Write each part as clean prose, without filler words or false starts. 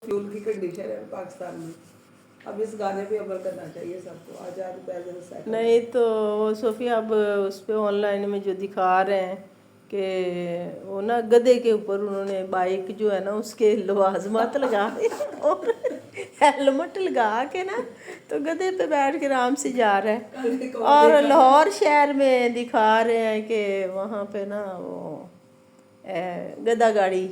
Fuel की condition है पाकिस्तान में। अब इस गाने पे अमल करना चाहिए सबको। आज़ाद पैदल साइकिल। नहीं तो वो सोफिया अब उस पे ऑनलाइन में जो दिखा रहे हैं कि वो ना गधे के ऊपर उन्होंने बाइक जो है ना उसके लवाजमात लगा दिए और हेलमेट लगा के ना तो गधे पे बैठ के आराम से जा रहा है। और लाहौर शहर में दिखा रहे हैं कि वहाँ पे ना वो गधा गाड़ी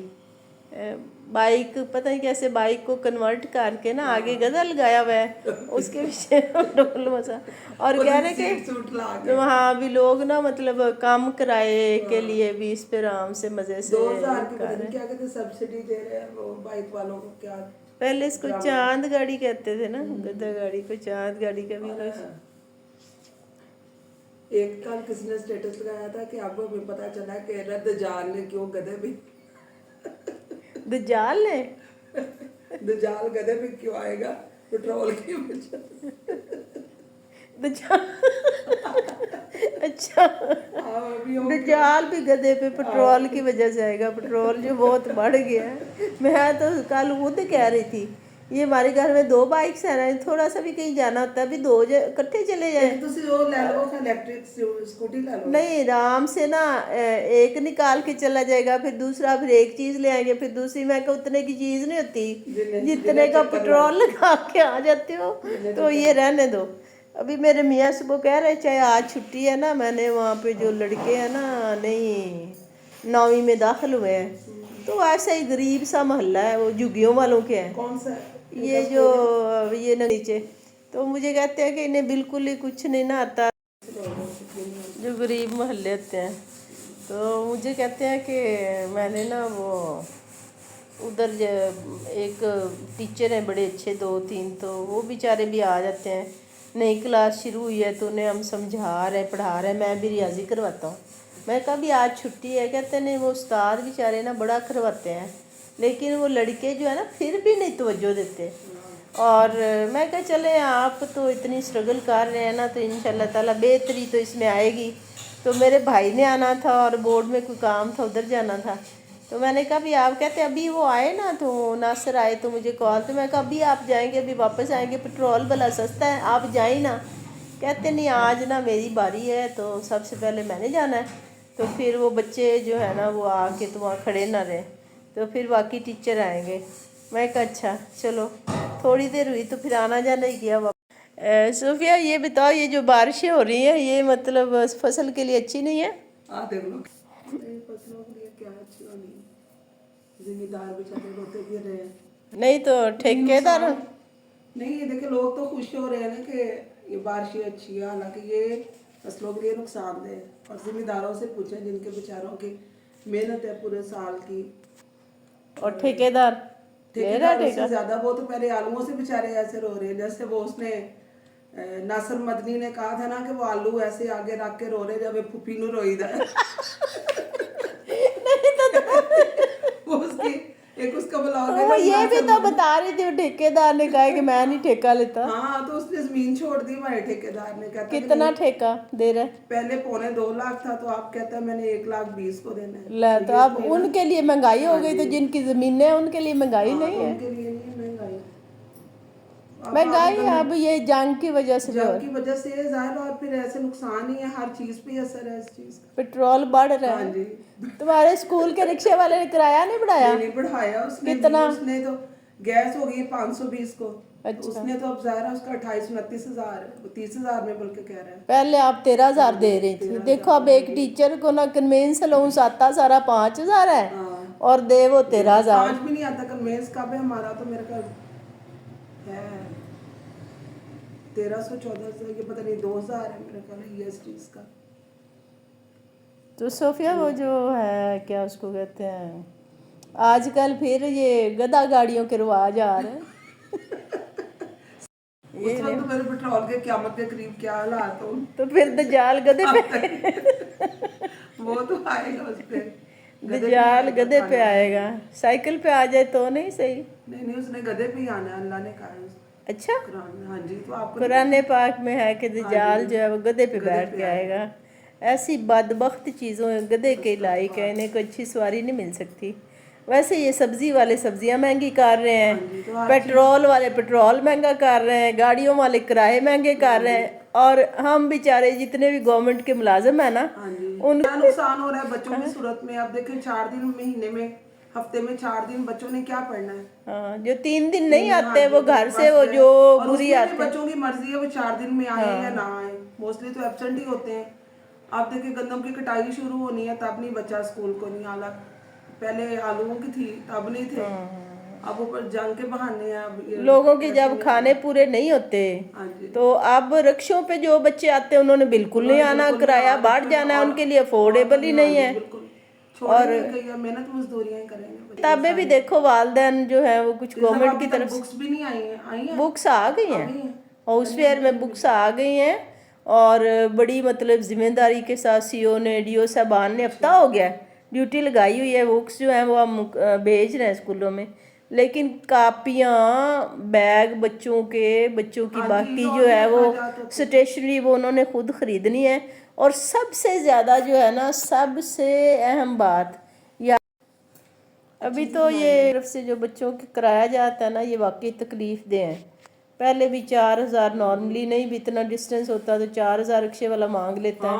बाइक पता नहीं कैसे बाइक को कन्वर्ट करके ना आगे गधा लगाया हुआ है उसके पीछे ढोल मचा और कह रहे कि वहाँ भी लोग ना मतलब कम किराए के लिए भी इस पे आराम से मजे से 2000 की पता नहीं क्या कहते सब्सिडी दे रहे हैं वो बाइक वालों को। क्या पहले इसको चांद गाड़ी कहते थे ना, गधा गाड़ी को चांद गाड़ी का भी कुछ। एक कल किसी ने स्टेटस लगाया था कि आपको भी पता चला कि दज्जाल ने क्यों गधे पे दज्जाल ने दज्जाल गधे पे क्यों आएगा, पेट्रोल की वजह से। दज्जाल अच्छा दज्जाल भी गधे पे पेट्रोल की वजह से आएगा। पेट्रोल जो बहुत बढ़ गया है। मैं तो कल खुद कह रही थी ये हमारे घर में 2 बाइक्स है ना, थोड़ा सा भी कहीं जाना होता है अभी 2 इकट्ठे चले जाए। नहीं आराम से ना एक निकाल के चला जाएगा फिर दूसरा फिर एक चीज ले आएंगे फिर दूसरी। मैं को उतने की चीज नहीं होती जितने का पेट्रोल लगा के आ जाते हो तो ये रहने दो। अभी मेरे मियाँ सुबह कह रहे चाहे आज छुट्टी है ना, मैंने वहाँ पे जो लड़के हैं ना नहीं 9वीं में दाखिल हुए हैं तो ऐसा ही गरीब सा मोहल्ला है वो झुग्गियों वालों के हैं। कौन सा ये जो ये नीचे तो मुझे कहते हैं कि इन्हें बिल्कुल ही कुछ नहीं ना आता जो गरीब मोहल्ले होते हैं। तो मुझे कहते हैं कि मैंने ना वो उधर एक टीचर हैं बड़े अच्छे 2-3 तो वो बेचारे भी आ जाते हैं। नई क्लास शुरू हुई है तो उन्हें हम समझा रहे हैं पढ़ा रहे हैं, मैं भी रियाजी करवाता हूँ। मैं कहा भी आज छुट्टी है, कहते नहीं वो उस्ताद बेचारे ना बड़ा करवाते हैं लेकिन वो लड़के जो है ना फिर भी नहीं तवज्जो देते। और मैं कहा चले आप तो इतनी स्ट्रगल कर रहे हैं ना तो इंशाल्लाह ताला बेहतरी तो इसमें आएगी। तो मेरे भाई ने आना था और बोर्ड में कोई काम था उधर जाना था तो मैंने कहा भी आप कहते अभी वो आए ना तो नासिर आए तो मुझे कॉल तो मैं कहा अभी आप जाएंगे अभी वापस आएंगे पेट्रोल भला सस्ता है आप जाए ना। कहते नहीं आज ना मेरी बारी है तो सबसे पहले मैंने जाना है। तो फिर वो बच्चे जो है ना वो आके तो वहाँ खड़े ना रहे तो फिर बाकी टीचर आएंगे। मैं कहा अच्छा चलो थोड़ी देर हुई तो फिर आना जाना ही किया वापस। सोफिया ये बताओ ये जो बारिशें हो रही हैं ये मतलब फसल के लिए अच्छी नहीं है? देख लो फसलों के लिए क्या अच्छी होनी है, जिम्मेदार बेचारे रोते भी रहे हैं। नहीं तो ठेकेदार नहीं ये देखे लोग तो खुश हो रहे हैं ना कि ये बारिश अच्छी है, हालांकि ये फसलों के लिए नुकसानदेह है। और जिम्मेदारों से पूछें जिनके बेचारों की मेहनत है पूरे साल की। और ठेकेदार से ज्यादा वो तो पहले आलूओं से बेचारे ऐसे रो रहे हैं जैसे वो उसने नासिर मदनी ने कहा था ना कि वो आलू ऐसे आगे रख के रो रहे जब फुफी नु रोईदा है। वो उसकी एक उसका ब्लॉग है वो ये भी तो बता रही थी वो ठेकेदार ने कहा कि मैं नहीं ठेका लेता। हाँ तो उसने जमीन छोड़ दी हमारे ठेकेदार ने। कहता कितना ठेका दे रहा है? पहले 2.25 लाख था तो आप कहता है मैंने 1,20,000 को देना है। ले तो अब उनके लिए महंगाई हो गई तो जिनकी जमीनें हैं उनके लिए महंगाई नहीं है। उनके लिए नहीं महंगाई महंगाई अब ये जंग की वजह से जाहिर और फिर ऐसे नुकसान ही है हर चीज पे असर है इस चीज का। पेट्रोल बढ़ रहा है। हाँ जी तुम्हारे स्कूल के रिक्शे वाले ने किराया नहीं बढ़ाया? नहीं बढ़ाया उसने। कितना? उसने तो गैस हो गई 520 को। अच्छा। उसने तो अब जाहिर है उसका 28-29,000 है, 30,000 में बल्कि कह रहा है। पहले आप 13,000 दे रही थी। देखो अब एक टीचर को ना कन्वेंस लूँ आता सारा 5,000 है और दे वो 13,000। 5 भी नहीं आता कन्वेंस का भी हमारा तो मेरे का है 1300-1400 ये पता नहीं 2,000 है मेरे ख्याल ये इस चीज का। तो सोफिया वो जो है क्या उसको कहते हैं आजकल फिर ये गधा गाड़ियों के रिवाज आ रहे हैं। उस वक्त तो मेरे पेट्रोल के क़यामत के करीब क्या हालात हो तो फिर दज्जाल गधे पे वो तो आएगा उस पे दज्जाल गधे पे आएगा। साइकिल पे आ जाए तो नहीं सही। नहीं उसने गधे पे ही आना है अल्लाह ने कहा है। अच्छा हाँ जी तो आपको कुरान पाक में है कि दज्जाल जो है वो गधे पे बैठ के आएगा। ऐसी बदबख्त चीज़ों गधे के लायक है, इन्हें कोई अच्छी सवारी नहीं मिल सकती। वैसे ये सब्जी वाले सब्जियां महंगी कर रहे हैं पेट्रोल वाले पेट्रोल महंगा कर रहे हैं, गाड़ियों वाले किराए महंगे कर रहे हैं, और हम बेचारे जितने भी गवर्नमेंट के मुलाजिम है ना, हाँ जी, उनका नुकसान हो रहा है बच्चों की सूरत में। अब देखें 4 दिन महीने में, हफ्ते में 4 दिन बच्चों ने क्या पढ़ना है। हाँ, जो 3 दिन नहीं आते वो घर से, वो जो बुरी आते बच्चों की मर्जी है वो 4 दिन में आए या ना आए, मोस्टली तो एब्सेंट ही होते हैं। आप देखिए गंदम की कटाई शुरू होनी है तब नहीं बच्चा स्कूल को नहीं आला, पहले आलूओं की थी तब नहीं थे, अब ऊपर जंग के बहाने हैं। अब लोगों के जब खाने पूरे नहीं होते तो अब रिक्शों पे जो बच्चे आते हैं उन्होंने बिल्कुल नहीं आना, किराया बढ़ जाना है, उनके लिए अफोर्डेबल ही नहीं है। और मेहनत मजदूरियां ही करेंगे। किताबें भी देखो, वालदैन जो है वो कुछ गवर्नमेंट की तरफ बुक्स भी नहीं आई हैं, बुक्स आ गई हैं, हाउस फेयर में बुक्स आ गई हैं, और बड़ी मतलब जिम्मेदारी के साथ सीओ ने, डीओ साहबान ने, हफ्ता हो गया ड्यूटी लगाई हुई है, बुक्स जो हैं वो हम भेज रहे हैं स्कूलों में। लेकिन कापियाँ, बैग बच्चों की बाकी जो है वो स्टेशनरी वो उन्होंने खुद ख़रीदनी है। और सबसे ज़्यादा जो है ना, सबसे अहम बात, या अभी तो ये तरफ से जो बच्चों के कराया जाता है ना, ये वाकई तकलीफ दे हैं। पहले भी 4,000 नॉर्मली नहीं भी इतना डिस्टेंस होता तो 4,000 रिक्शे वाला मांग लेता है,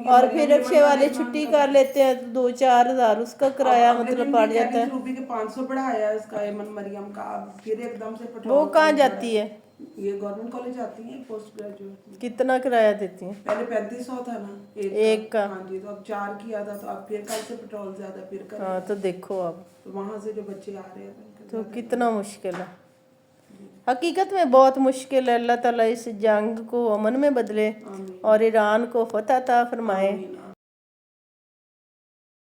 और फिर रिक्शे वाले छुट्टी कर लेते हैं तो 2-4,000 उसका किराया मतलब पड़ जाता है। रूबी के 500 बढ़ाया इसका एमन मरियम का, अब फिर एकदम से पेट्रोल। वो कहाँ जाती है? ये गवर्नमेंट कॉलेज जाती है, पोस्ट ग्रेजुएट। कितना किराया देती है? पहले 3500 था ना एक का। हाँ जी, तो अब 4 किया था, तो अब फिर कल से पेट्रोल ज्यादा फिर कर। हाँ, तो देखो अब तो वहाँ से जो बच्चे आ रहे हैं तो कितना मुश्किल है, हकीकत में बहुत मुश्किल है। अल्लाह ताला इस जंग को अमन में बदले और ईरान को फतह अता फरमाए।